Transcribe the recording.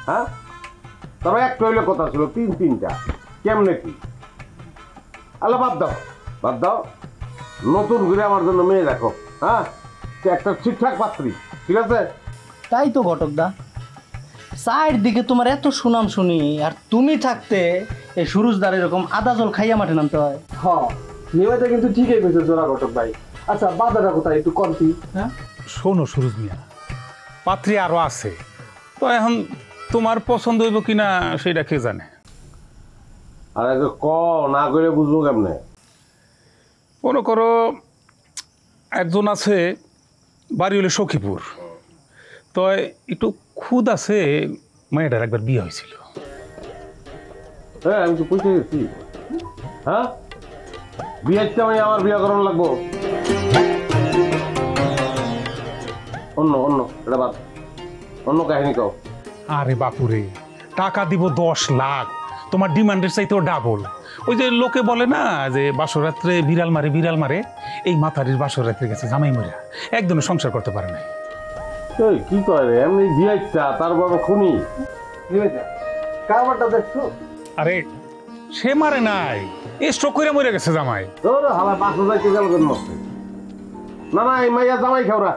হ্যাঁ তবে একটা হইলে কথা ছিল তিনটা কেমনে কি আল্লাহ বাদ দাও নতুন করে আমার জন্য মেয়ে দেখো হ্যাঁ একটা ঠিকঠাক পাত্রী ঠিক আছে তাই তো ঘটকদা চায়ের দিকে তোমার এত সুনাম শুনি আর তুমি থাকতে এই সুরুজদার এরকম আদা জল খাইয়া মাঠে নামতে হয়। হ্যাঁ নিয়মিত কিন্তু ঠিকই কইছো জোড়া ঘটক ভাই। আচ্ছা বাজারটা কোথায় একটু কমতি? হ্যাঁ শোনো সুরজ মিয়া, পাত্রী আরো আছে, তো এখন তোমার পছন্দ হইব কিনা সেটা কে জানে। আর ক না করে বুঝবো কেমনে? মনে করো একজন আছে বাড়ি হলে সখীপুর, তো একটু খুদ আছে, মেয়েটার একবার বিয়ে হয়েছিল। হ্যাঁ আমি তো পৌঁছে গেছি। হ্যাঁ বিয়েতে আমি আমার বিয়ে করানো লাগবো। অন্য এটা বাদ, অন্য কাহিনী কও। আরে বাপুরে, টাকা দিব 10 লাখ, তোমার ডিমান্ডের চাইতেও ডাবল। ওই যে লোকে বলে না যে বাসরাত্রে বিড়াল মারে, এই মাথারির বাসরাত্রে গেছে জামাই মরিয়া, একদিনও সংসার করতে পারে নাই। এই কি করে এমনি বিয়েটা তার বড় খুনি নিয়মিত কারবারটা দেখছো? আরে সে মারে নাই, স্ট্রোক করে মরে গেছে জামাই। তোর হালা 5,000 টাকা গেল কেন? না এই মাইয়া জামাই খাওরা